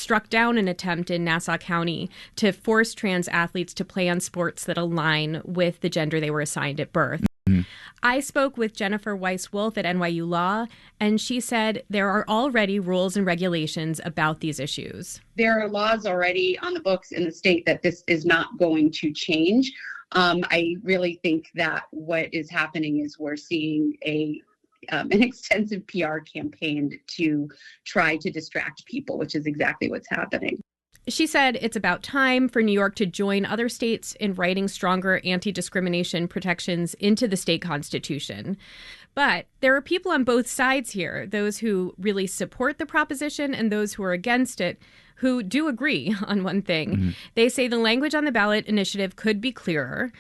struck down an attempt in Nassau County to force trans athletes to play on sports that align with the gender they were assigned at birth. I spoke with Jennifer Weiss-Wolf at NYU Law, and she said there are already rules and regulations about these issues. There are laws already on the books in the state that this is not going to change. I really think that what is happening is we're seeing an extensive PR campaign to try to distract people, which is exactly what's happening. She said it's about time for New York to join other states in writing stronger anti-discrimination protections into the state constitution. But there are people on both sides here, those who really support the proposition and those who are against it, who do agree on one thing. They say the language on the ballot initiative could be clearer.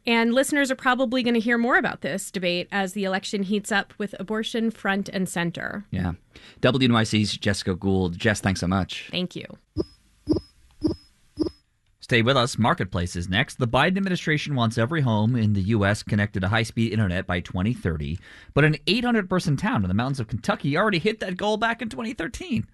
And listeners are probably going to hear more about this debate as the election heats up with abortion front and center. Yeah. WNYC's Jessica Gould. Jess, thanks so much. Thank you. Stay with us. Marketplace is next. The Biden administration wants every home in the U.S. connected to high-speed internet by 2030. But an 800-person town in the mountains of Kentucky already hit that goal back in 2013.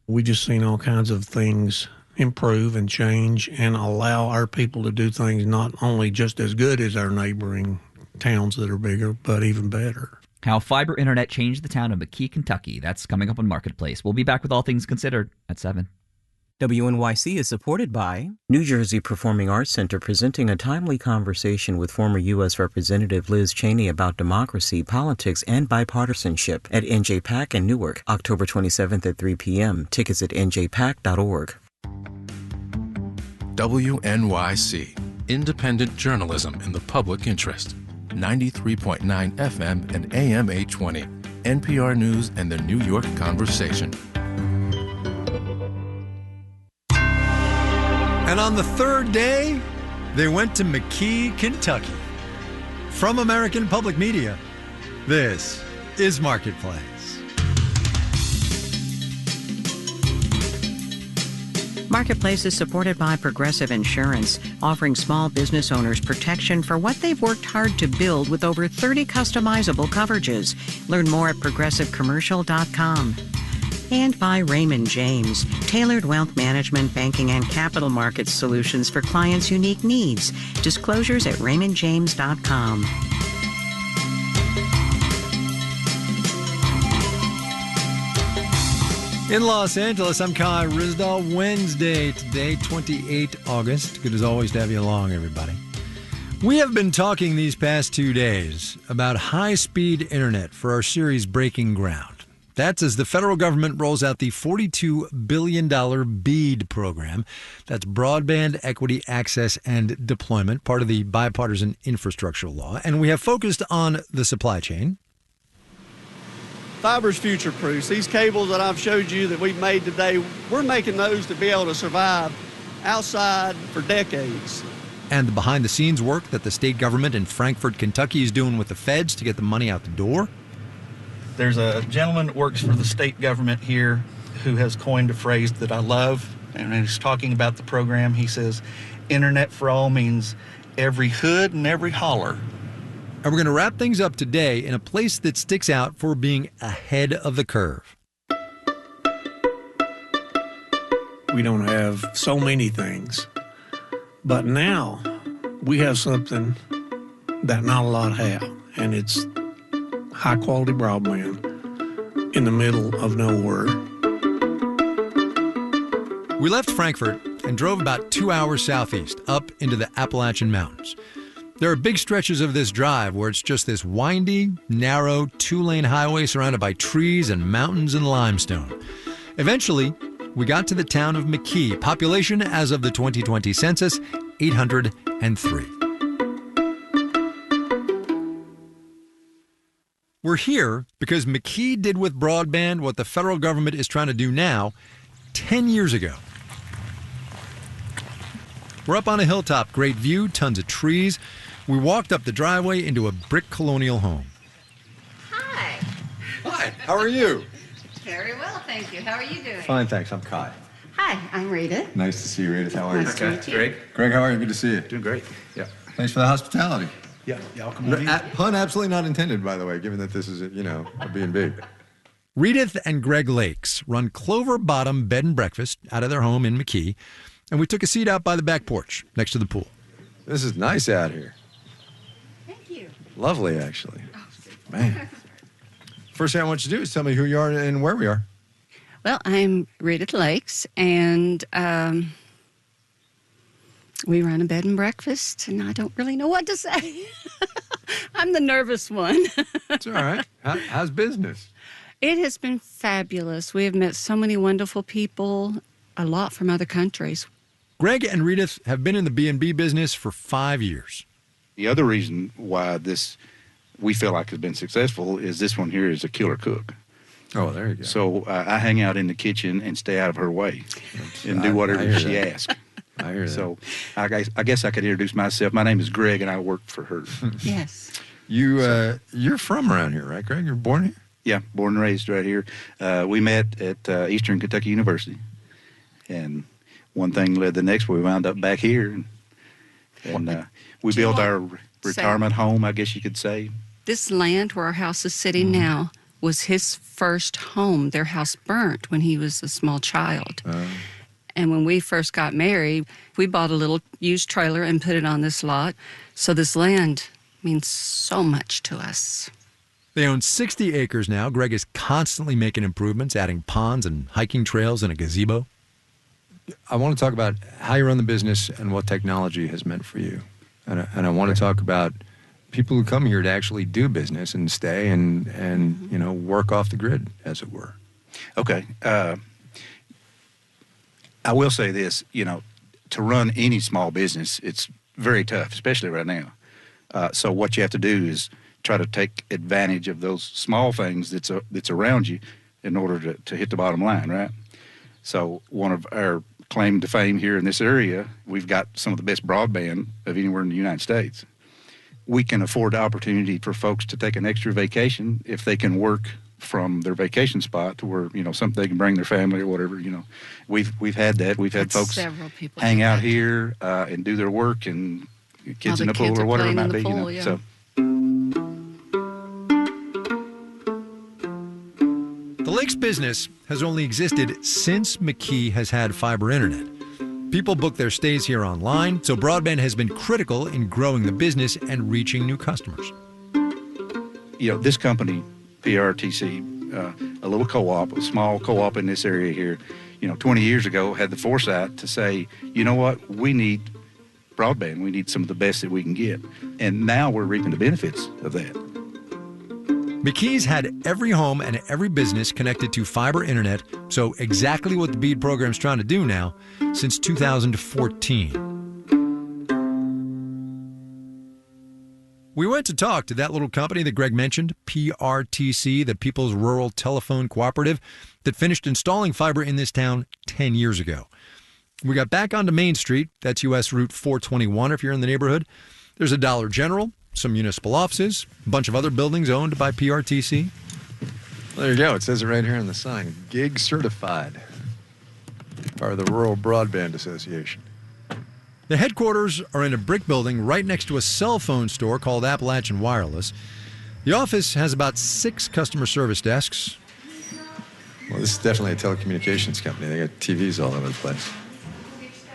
We just seen all kinds of things improve and change and allow our people to do things not only just as good as our neighboring towns that are bigger, but even better. How fiber internet changed the town of McKee, Kentucky. That's coming up on Marketplace. We'll be back with All Things Considered at 7. WNYC is supported by New Jersey Performing Arts Center, presenting a timely conversation with former U.S. Representative Liz Cheney about democracy, politics, and bipartisanship at NJPAC in Newark, October 27th at 3 p.m. Tickets at njpac.org. WNYC, independent journalism in the public interest. 93.9 FM and AM 820. NPR News and the New York Conversation. And on the third day, they went to McKee, Kentucky. From American Public Media, this is Marketplace. Marketplace is supported by Progressive Insurance, offering small business owners protection for what they've worked hard to build with over 30 customizable coverages. Learn more at progressivecommercial.com. And by Raymond James, tailored wealth management, banking, and capital markets solutions for clients' unique needs. Disclosures at raymondjames.com. In Los Angeles, I'm Kai Ryssdal. Wednesday today, 28 August. Good as always to have you along, everybody. We have been talking these past 2 days about high-speed internet for our series Breaking Ground. That's as the federal government rolls out the $42 billion BEAD program. That's Broadband Equity Access and Deployment, part of the bipartisan infrastructure law. And we have focused on the supply chain. Fiber's future-proof. These cables that I've showed you that we've made today, we're making those to be able to survive outside for decades. And the behind-the-scenes work that the state government in Frankfort, Kentucky is doing with the feds to get the money out the door. There's a gentleman that works for the state government here who has coined a phrase that I love, and when he's talking about the program, he says, Internet for all means every hood and every holler. And we're going to wrap things up today in a place that sticks out for being ahead of the curve. We don't have so many things, but now we have something that not a lot have, and it's high-quality broadband in the middle of nowhere. We left Frankfort and drove about 2 hours southeast, up into the Appalachian Mountains. There are big stretches of this drive where it's just this windy, narrow, two-lane highway surrounded by trees and mountains and limestone. Eventually, we got to the town of McKee. Population as of the 2020 census, 803. We're here because McKee did with broadband what the federal government is trying to do now 10 years ago. We're up on a hilltop, great view, tons of trees. We walked up the driveway into a brick colonial home. Hi. Hi, how are you? Very well, thank you. How are you doing? Fine, thanks. I'm Kai. Hi, I'm Rita. Nice to see you, Rita. How are you? Nice to meet you. Greg? Greg, how are you? Good to see you. Doing great. Yeah. Thanks for the hospitality. Yeah, I'll come on in. Pun absolutely not intended, by the way, given that this is, a B&B. Redith and Greg Lakes run Clover Bottom Bed and Breakfast out of their home in McKee, and we took a seat out by the back porch next to the pool. This is nice out here. Thank you. Lovely, actually. Man. First thing I want you to do is tell me who you are and where we are. Well, I'm Redith Lakes, and we run a bed and breakfast, and I don't really know what to say. I'm the nervous one. It's all right. How's business? It has been fabulous. We have met so many wonderful people, a lot from other countries. Greg and Redith have been in the B&B business for 5 years. The other reason why we feel like has been successful is this one here is a killer cook. Oh, there you go. So I hang out in the kitchen and stay out of her way and do whatever she asks. I hear that. So I guess I could introduce myself. My name is Greg, and I work for her. Yes. You're from around here, right, Greg? You're born here? Yeah, born and raised right here. We met at Eastern Kentucky University, and one thing led to the next. We wound up back here, and we built our retirement home, I guess you could say. This land where our house is sitting now was his first home. Their house burnt when he was a small child. And when we first got married, we bought a little used trailer and put it on this lot. So this land means so much to us. They own 60 acres now. Greg is constantly making improvements, adding ponds and hiking trails and a gazebo. I want to talk about how you run the business and what technology has meant for you. And I want to talk about people who come here to actually do business and stay and you know, work off the grid, as it were. Okay. I will say this, you know, to run any small business, it's very tough, especially right now. So what you have to do is try to take advantage of those small things that's around you in order to hit the bottom line, right? So one of our claim to fame here in this area, we've got some of the best broadband of anywhere in the United States. We can afford the opportunity for folks to take an extra vacation if they can work from their vacation spot to where, you know, something they can bring their family or whatever, you know. We've had that. We've had folks hang out here and do their work, and kids in the pool or whatever it might be, you know. Yeah. So The Lakes business has only existed since McKee has had fiber internet. People book their stays here online, so broadband has been critical in growing the business and reaching new customers. You know, this company, PRTC, a little co-op, a small co-op in this area here, you know, 20 years ago had the foresight to say, you know what, we need broadband. We need some of the best that we can get. And now we're reaping the benefits of that. McKee's had every home and every business connected to fiber internet, so exactly what the BEAD program's trying to do now since 2014. We went to talk to that little company that Greg mentioned, PRTC, the People's Rural Telephone Cooperative, that finished installing fiber in this town 10 years ago. We got back onto Main Street. That's U.S. Route 421 if you're in the neighborhood. There's a Dollar General, some municipal offices, a bunch of other buildings owned by PRTC. There you go. It says it right here on the sign. Gig certified. Part of the Rural Broadband Association. The headquarters are in a brick building right next to a cell phone store called Appalachian Wireless. The office has about 6 customer service desks. Well, this is definitely a telecommunications company. They got TVs all over the place.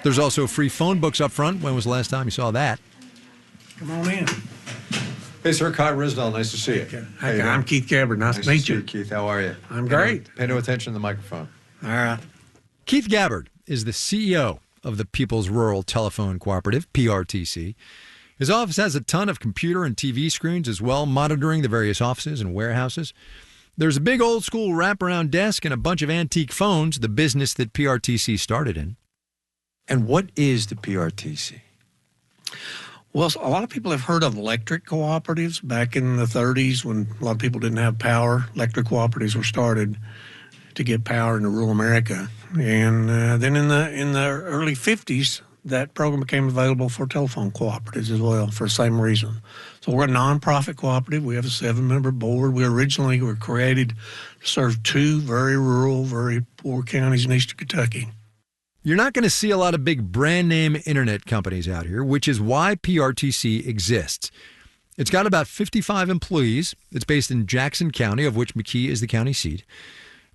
There's also free phone books up front. When was the last time you saw that? Come on in. Hey, Sir, Kai Risdall. Nice to see you. Hey, I'm Keith Gabbard. Nice to meet you. Keith. How are you? I'm great. Pay no attention to the microphone. All right. Keith Gabbard is the CEO of the People's Rural Telephone Cooperative, PRTC. His office has a ton of computer and TV screens as well, monitoring the various offices and warehouses. There's a big old school wraparound desk and a bunch of antique phones, the business that PRTC started in. And what is the PRTC? Well, a lot of people have heard of electric cooperatives. Back in the 30s, when a lot of people didn't have power, electric cooperatives were started to get power into rural America. And then in the early 50s, that program became available for telephone cooperatives as well for the same reason. So we're a nonprofit cooperative. We have a 7-member board. We originally were created to serve 2 very rural, very poor counties in eastern Kentucky. You're not going to see a lot of big brand name internet companies out here, which is why PRTC exists. It's got about 55 employees. It's based in Jackson County, of which McKee is the county seat.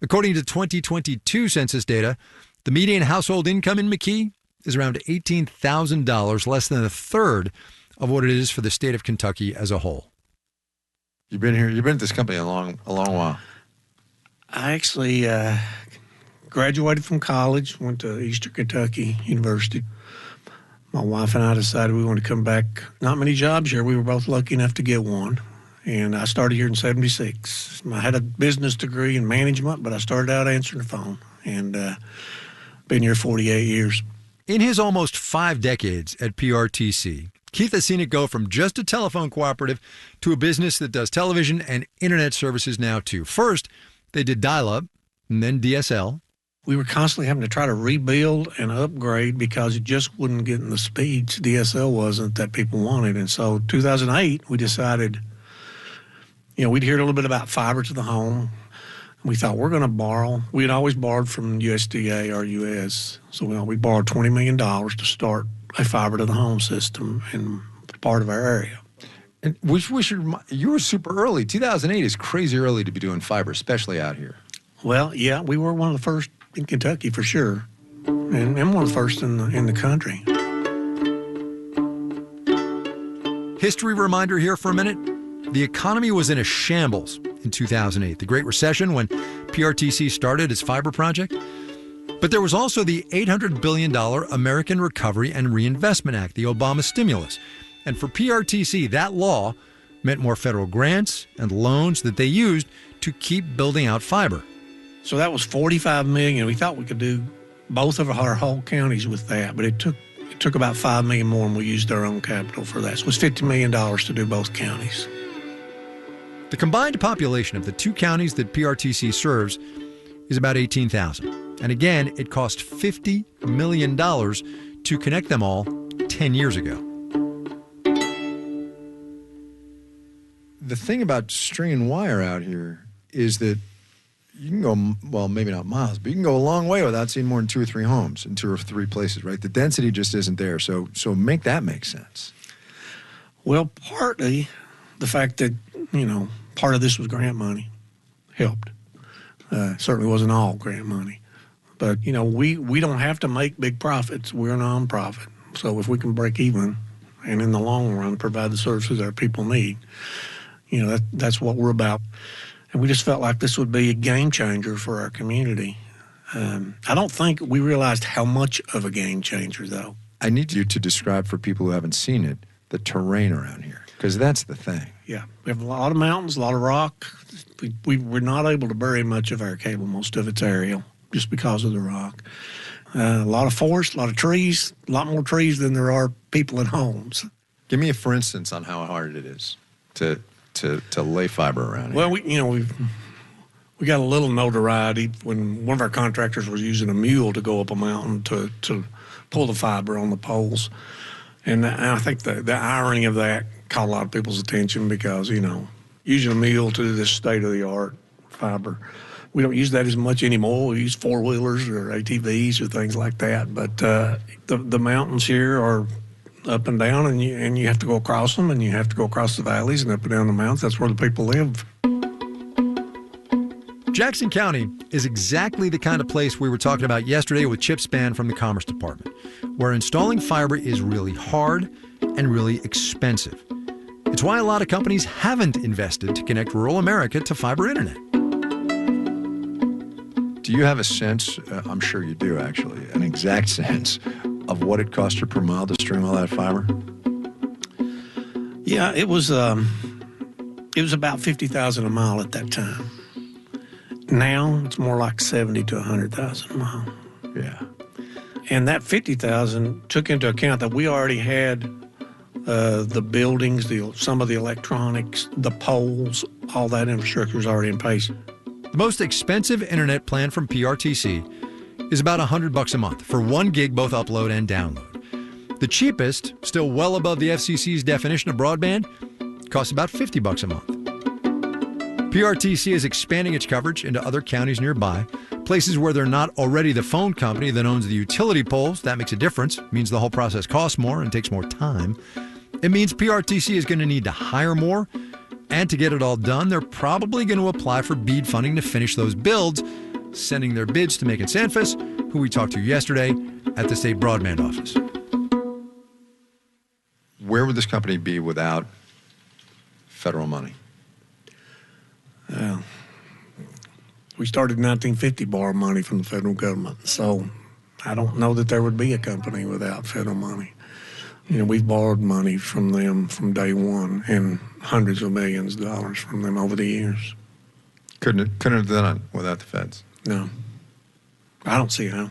According to 2022 census data, the median household income in McKee is around $18,000, less than a third of what it is for the state of Kentucky as a whole. You've been here. You've been at this company a long while. I actually graduated from college, went to Eastern Kentucky University. My wife and I decided we wanted to come back. Not many jobs here. We were both lucky enough to get one. And I started here in 76. I had a business degree in management, but I started out answering the phone. And been here 48 years. In his almost 5 decades at PRTC, Keith has seen it go from just a telephone cooperative to a business that does television and internet services now too. First, they did dial-up and then DSL. We were constantly having to try to rebuild and upgrade because it just wouldn't get in the speeds DSL wasn't that people wanted. And so 2008, we decided, we'd heard a little bit about fiber to the home. We thought we're going to borrow. We had always borrowed from USDA or US. So we borrowed $20 million to start a fiber to the home system in part of our area. And you were super early. 2008 is crazy early to be doing fiber, especially out here. Well, yeah, we were one of the first in Kentucky for sure, and one of the first in the country. History reminder here for a minute. The economy was in a shambles in 2008, the Great Recession, when PRTC started its fiber project. But there was also the $800 billion American Recovery and Reinvestment Act, the Obama stimulus. And for PRTC, that law meant more federal grants and loans that they used to keep building out fiber. So that was $45 million. We thought we could do both of our whole counties with that, but it took about $5 million more, and we used our own capital for that. So it was $50 million to do both counties. The combined population of the 2 counties that PRTC serves is about 18,000. And again, it cost $50 million to connect them all 10 years ago. The thing about stringing wire out here is that you can go, well, maybe not miles, but you can go a long way without seeing more than 2 or 3 homes in 2 or 3 places, right? The density just isn't there. So make that make sense. Well, partly the fact that, part of this was grant money helped. Certainly wasn't all grant money. But, we don't have to make big profits. We're a nonprofit. So if we can break even and in the long run provide the services our people need, that's what we're about. And we just felt like this would be a game changer for our community. I don't think we realized how much of a game changer, though. I need you to describe for people who haven't seen it the terrain around here, because that's the thing. Yeah, we have a lot of mountains, a lot of rock. We're not able to bury much of our cable. Most of it's aerial just because of the rock. A lot of forest, a lot of trees, a lot more trees than there are people in homes. Give me a for instance on how hard it is to lay fiber around here. Well, we got a little notoriety when one of our contractors was using a mule to go up a mountain to pull the fiber on the poles. And I think the irony of that caught a lot of people's attention because, using a mule to do this state-of-the-art fiber, we don't use that as much anymore. We use 4-wheelers or ATVs or things like that. But the mountains here are up and down, and you have to go across them, and you have to go across the valleys and up and down the mountains. That's where the people live. Jackson County is exactly the kind of place we were talking about yesterday with Chip Spann from the Commerce Department, where installing fiber is really hard and really expensive. It's why a lot of companies haven't invested to connect rural America to fiber internet. Do you have a sense, I'm sure you do actually, an exact sense of what it cost you per mile to string all that fiber? Yeah, it was about $50,000 a mile at that time. Now it's more like $70,000 to $100,000 a mile. Yeah, and that $50,000 took into account that we already had the buildings, some of the electronics, the poles, all that infrastructure was already in place. The most expensive internet plan from PRTC is about $100 a month for 1 gig both upload and download. The cheapest, still well above the FCC's definition of broadband, costs about $50 a month. PRTC is expanding its coverage into other counties nearby, places where they're not already the phone company that owns the utility poles. That makes a difference. It means the whole process costs more and takes more time. It means PRTC is going to need to hire more, and to get it all done, they're probably going to apply for BEAD funding to finish those builds, sending their bids to Megan Sanfus, who we talked to yesterday at the state broadband office. Where would this company be without federal money? Well, we started in 1950 borrowing money from the federal government, so I don't know that there would be a company without federal money. You know, we've borrowed money from them from day one, and hundreds of millions of dollars from them over the years. Couldn't have done it without the feds. No, I don't see how.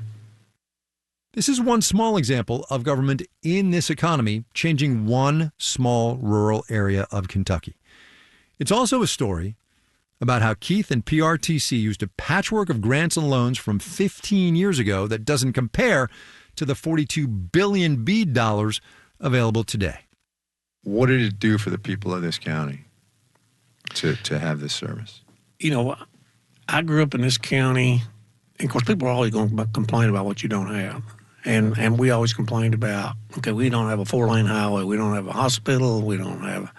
This is one small example of government in this economy changing one small rural area of Kentucky. It's also a story about how Keith and PRTC used a patchwork of grants and loans from 15 years ago that doesn't compare to the $42 billion BEAD dollars available today. What did it do for the people of this county to have this service? You know, I grew up in this county, and of course people are always going to complain about what you don't have. And we always complained about, okay, we don't have a 4-lane highway, we don't have a hospital, we don't have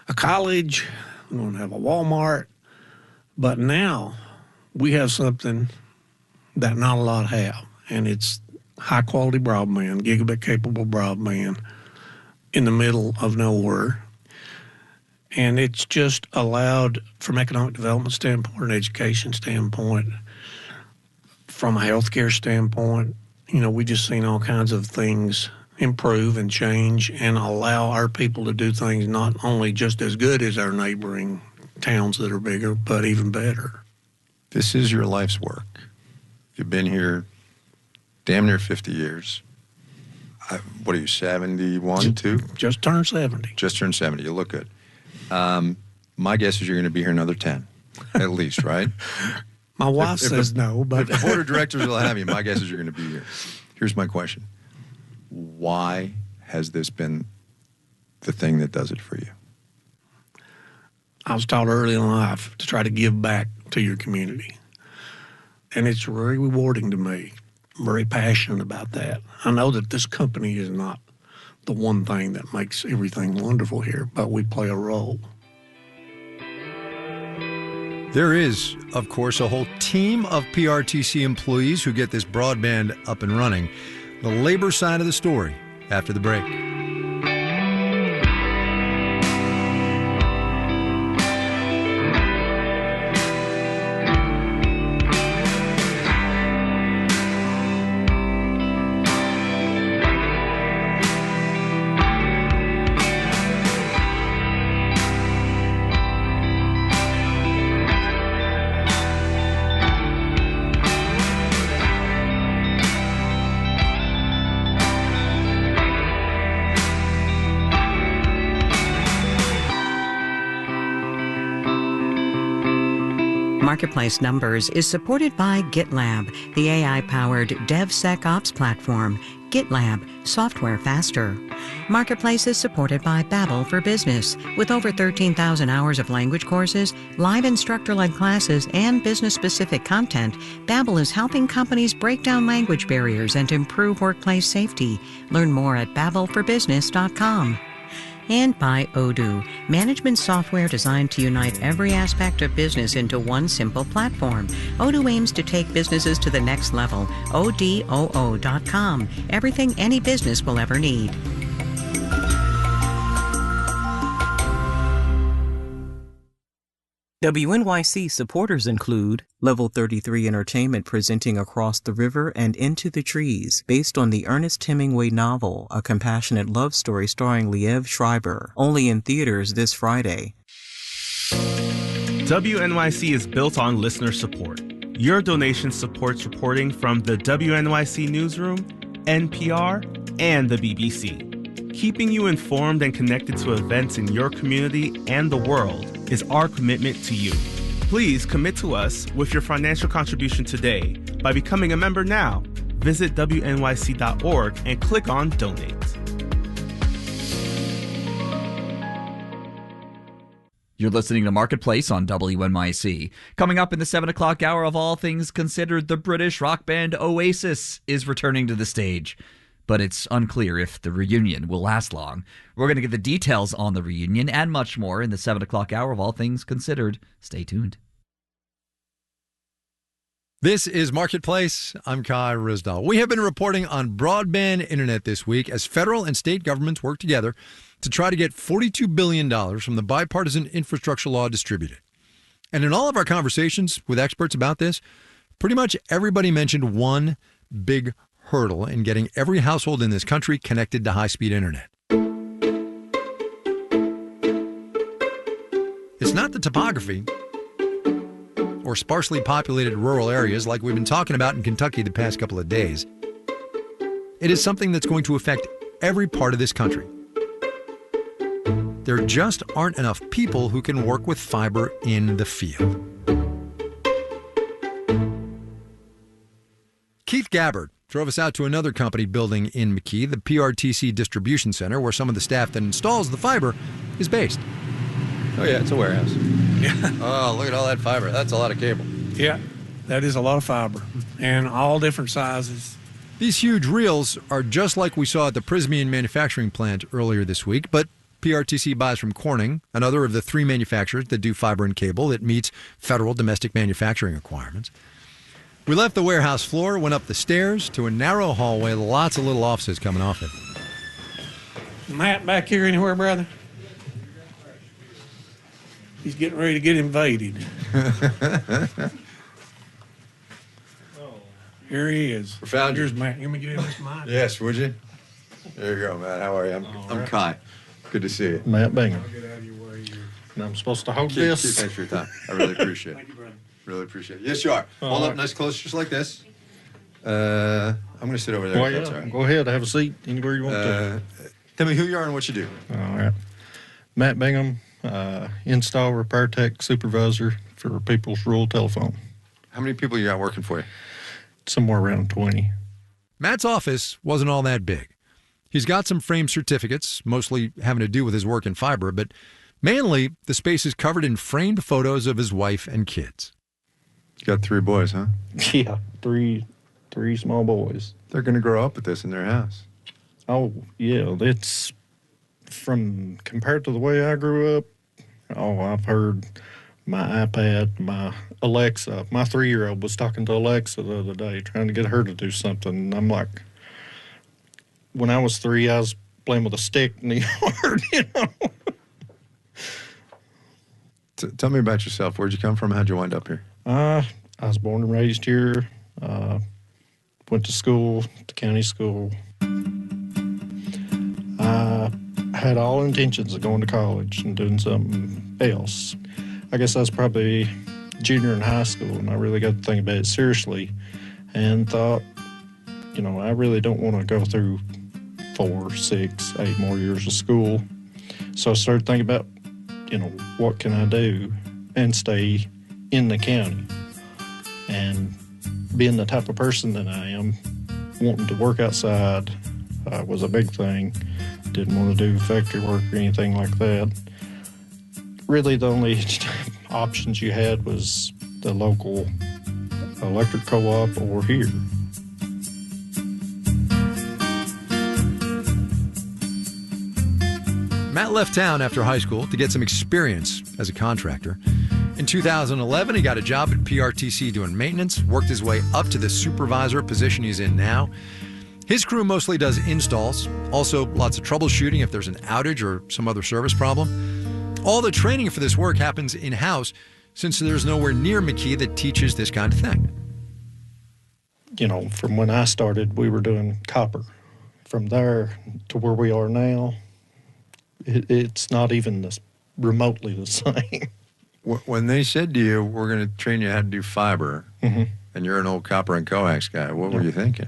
a college, we don't have a Walmart. But now we have something that not a lot have, and it's high-quality broadband, gigabit-capable broadband in the middle of nowhere. And it's just allowed, from economic development standpoint, an education standpoint, from a healthcare standpoint, you know, we just seen all kinds of things improve and change and allow our people to do things not only just as good as our neighboring towns that are bigger, but even better. This is your life's work. You've been here damn near 50 years. What are you, 71, too? Just turned 70. Just turned 70. You look good. My guess is you're going to be here another 10, at least, right? My wife says no, but if the board of directors will have you, my guess is you're going to be here. Here's my question. Why has this been the thing that does it for you? I was taught early in life to try to give back to your community. And it's very rewarding to me. I'm very passionate about that. I know that this company is not the one thing that makes everything wonderful here, but we play a role. There is, of course, a whole team of PRTC employees who get this broadband up and running. The labor side of the story after the break. Marketplace Numbers is supported by GitLab, the AI-powered DevSecOps platform. GitLab, software faster. Marketplace is supported by Babbel for Business. With over 13,000 hours of language courses, live instructor-led classes, and business-specific content, Babbel is helping companies break down language barriers and improve workplace safety. Learn more at babbelforbusiness.com. And by Odoo, management software designed to unite every aspect of business into one simple platform. Odoo aims to take businesses to the next level. ODOO.com. Everything any business will ever need. WNYC supporters include Level 33 Entertainment presenting Across the River and Into the Trees, based on the Ernest Hemingway novel, a compassionate love story starring Liev Schreiber, only in theaters this Friday. WNYC is built on listener support. Your donation supports reporting from the WNYC Newsroom, NPR, and the BBC. Keeping you informed and connected to events in your community and the world is our commitment to you. Please commit to us with your financial contribution today by becoming a member now. Visit WNYC.org and click on Donate. You're listening to Marketplace on WNYC. Coming up in the 7 o'clock hour, of all things considered, the British rock band Oasis is returning to the stage. but it's unclear if the reunion will last long. We're going to get the details on the reunion and much more in the 7 o'clock hour of All Things Considered. Stay tuned. This is Marketplace. I'm Kai Ryssdal. We have been reporting on broadband internet this week as federal and state governments work together to try to get $42 billion from the bipartisan infrastructure law distributed. And in all of our conversations with experts about this, pretty much everybody mentioned one big hurdle in getting every household in this country connected to high-speed internet. It's not the topography or sparsely populated rural areas like we've been talking about in Kentucky the past couple of days. It is something that's going to affect every part of this country. There just aren't enough people who can work with fiber in the field. Keith Gabbard drove us out to another company building in McKee, the PRTC Distribution Center, where some of the staff that installs the fiber is based. Oh, yeah, it's a warehouse. Yeah. Oh, look at all that fiber. That's a lot of cable. Yeah, that is a lot of fiber and all different sizes. These huge reels are just like we saw at the Prysmian manufacturing plant earlier this week, but PRTC buys from Corning, another of the three manufacturers that do fiber and cable that meets federal domestic manufacturing requirements. We left the warehouse floor, went up the stairs to a narrow hallway, lots of little offices coming off it. Matt back here anywhere, brother? He's getting ready to get invaded. Here he is. We found you. Here's Matt. You want me to get in this mic? Yes, would you? There you go, Matt. How are you? I'm Kai. Good to see you. Matt Bingham. And I'm supposed to hold this. Thanks for your time. I really appreciate it. Really appreciate it. Yes, you are. Hold up nice close, just like this. I'm going to sit over there. Well, yeah. That's all right. Go ahead. Have a seat anywhere you want to. Tell me who you are and what you do. All right. Matt Bingham, install repair tech supervisor for People's Rural Telephone. How many people you got working for you? Somewhere around 20. Matt's office wasn't all that big. He's got some framed certificates, mostly having to do with his work in fiber, but mainly the space is covered in framed photos of his wife and kids. You got 3 boys, huh? Yeah, three small boys. They're going to grow up with this in their house. Oh, yeah, it's compared to the way I grew up. Oh, I've heard my iPad, my Alexa. My 3-year-old was talking to Alexa the other day, trying to get her to do something. And I'm like, when I was 3, I was playing with a stick in the yard, you know. Tell me about yourself. Where'd you come from? How'd you wind up here? I was born and raised here. Went to school, to county school. I had all intentions of going to college and doing something else. I guess I was probably junior in high school, and I really got to think about it seriously and thought, you know, I really don't want to go through 4, 6, 8 more years of school. So I started thinking about, you know, what can I do and stay in the county. And being the type of person that I am, wanting to work outside was a big thing. Didn't want to do factory work or anything like that. Really, the only options you had was the local electric co-op or here. Matt left town after high school to get some experience as a contractor. In 2011, he got a job at PRTC doing maintenance, worked his way up to the supervisor position he's in now. His crew mostly does installs, also lots of troubleshooting if there's an outage or some other service problem. All the training for this work happens in-house since there's nowhere near McKee that teaches this kind of thing. You know, from when I started, we were doing copper. From there to where we are now, it's not even remotely the same. When they said to you, we're going to train you how to do fiber, and you're an old copper and coax guy, what were you thinking?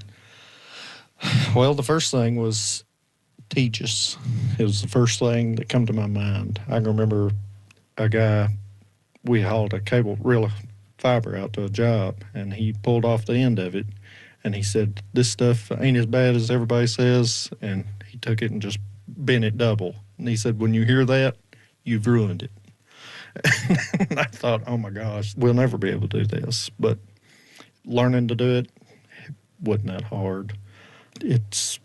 Well, the first thing was Tejas. It was the first thing that come to my mind. I can remember a guy, we hauled a reel fiber out to a job, and he pulled off the end of it, and he said, this stuff ain't as bad as everybody says, and he took it and just bent it double. And he said, when you hear that, you've ruined it. And I thought, oh my gosh, we'll never be able to do this. But learning to do it wasn't that hard. It's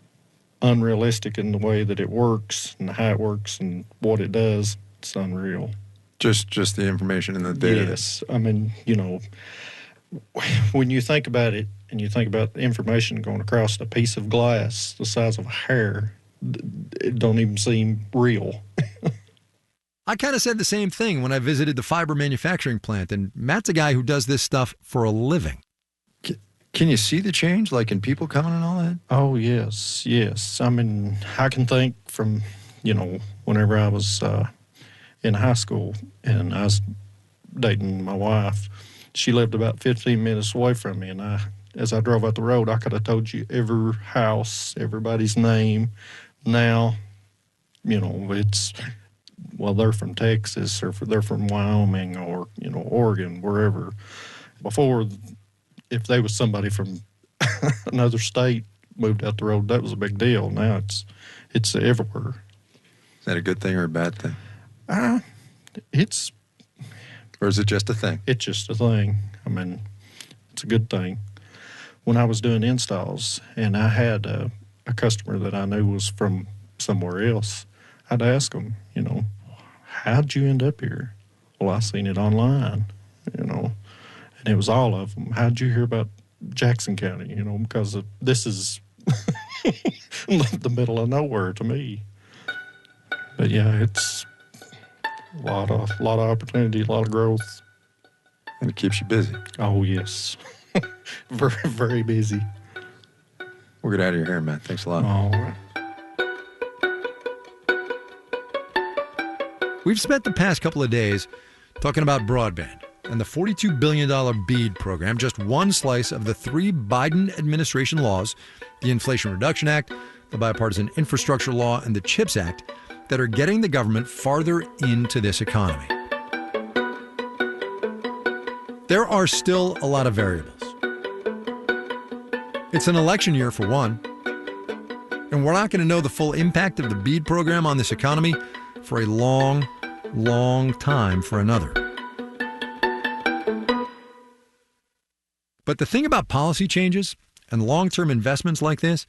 unrealistic in the way that it works and how it works and what it does. It's unreal. Just the information in the data. Yes. I mean, when you think about it and you think about the information going across a piece of glass the size of a hair, it don't even seem real. I kind of said the same thing when I visited the fiber manufacturing plant, and Matt's a guy who does this stuff for a living. Can you see the change, like in people coming and all that? Oh, yes. I mean, I can think from, whenever I was in high school and I was dating my wife, she lived about 15 minutes away from me, and as I drove out the road, I could have told you every house, everybody's name. Now, it's... Well, they're from Texas or they're from Wyoming or, Oregon, wherever. Before, if they was somebody from another state moved out the road, that was a big deal. Now it's everywhere. Is that a good thing or a bad thing? It's... Or is it just a thing? It's just a thing. I mean, it's a good thing. When I was doing installs and I had a customer that I knew was from somewhere else, I'd ask them, how'd you end up here? Well, I seen it online, and it was all of them. How'd you hear about Jackson County? Because this is the middle of nowhere to me. But yeah, it's a lot of opportunity, a lot of growth. And it keeps you busy. Oh, yes. Very, very busy. We'll get out of your hair, Matt. Thanks a lot. All right. We've spent the past couple of days talking about broadband and the $42 billion BEAD program, just one slice of the 3 Biden administration laws, the Inflation Reduction Act, the Bipartisan Infrastructure Law, and the CHIPS Act, that are getting the government farther into this economy. There are still a lot of variables. It's an election year for one, and we're not going to know the full impact of the BEAD program on this economy for a long, long time for another. But the thing about policy changes and long-term investments like this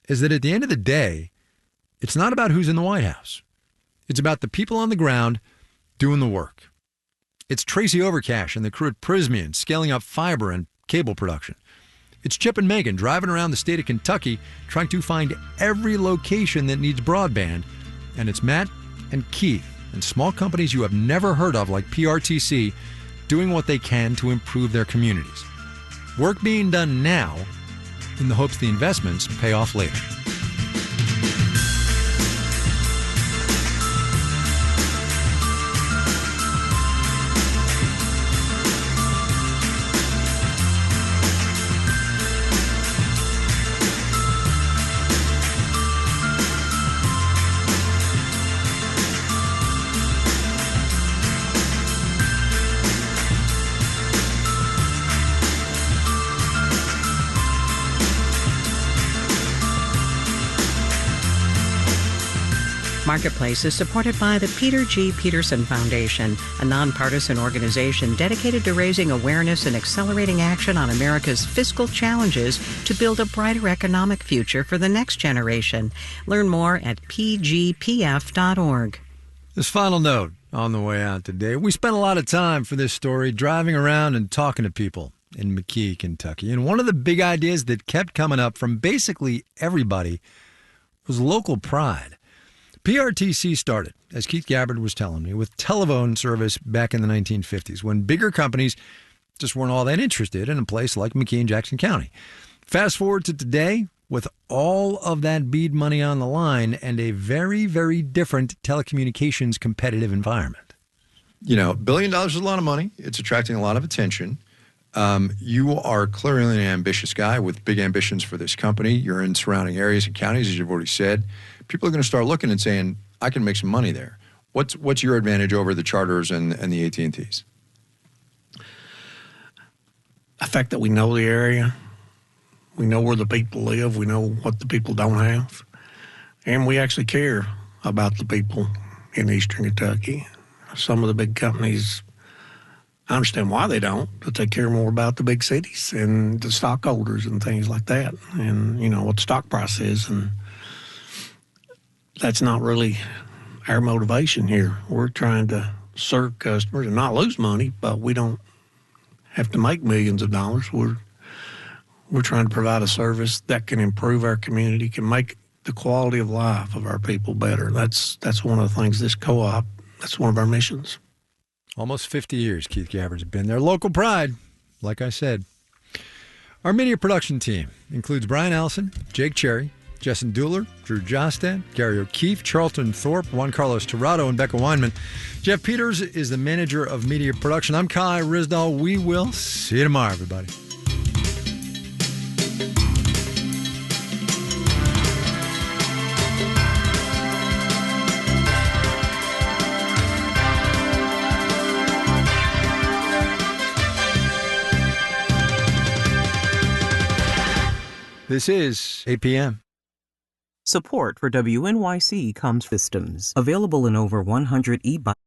is that at the end of the day, it's not about who's in the White House. It's about the people on the ground doing the work. It's Tracy Overcash and the crew at Prysmian scaling up fiber and cable production. It's Chip and Megan driving around the state of Kentucky trying to find every location that needs broadband. And it's Matt and Keith and small companies you have never heard of like PRTC doing what they can to improve their communities. Work being done now in the hopes the investments pay off later. Marketplace is supported by the Peter G. Peterson Foundation, a nonpartisan organization dedicated to raising awareness and accelerating action on America's fiscal challenges to build a brighter economic future for the next generation. Learn more at pgpf.org. This final note on the way out today. We spent a lot of time for this story driving around and talking to people in McKee, Kentucky. And one of the big ideas that kept coming up from basically everybody was local pride. PRTC started, as Keith Gabbard was telling me, with telephone service back in the 1950s, when bigger companies just weren't all that interested in a place like McKee and Jackson County. Fast forward to today, with all of that BEAD money on the line and a very, very different telecommunications competitive environment. $1 billion is a lot of money. It's attracting a lot of attention. You are clearly an ambitious guy with big ambitions for this company. You're in surrounding areas and counties, as you've already said. People are going to start looking and saying, I can make some money there. What's your advantage over the Charters and the AT&Ts? The fact that we know the area, we know where the people live, we know what the people don't have, and we actually care about the people in Eastern Kentucky. Some of the big companies, I understand why they don't, but they care more about the big cities and the stockholders and things like that, and what the stock price is. And that's not really our motivation here. We're trying to serve customers and not lose money, but we don't have to make millions of dollars. We're trying to provide a service that can improve our community, can make the quality of life of our people better. That's one of the things this co-op, that's one of our missions. Almost 50 years Keith Gabbard's been there. Local pride, like I said. Our media production team includes Brian Allison, Jake Cherry, Jessen Dueller, Drew Jostad, Gary O'Keefe, Charlton Thorpe, Juan Carlos Tirado, and Becca Weinman. Jeff Peters is the manager of media production. I'm Kai Risdall. We will see you tomorrow, everybody. This is 8 p.m. Support for WNYC comes systems available in over 100 e-bikes.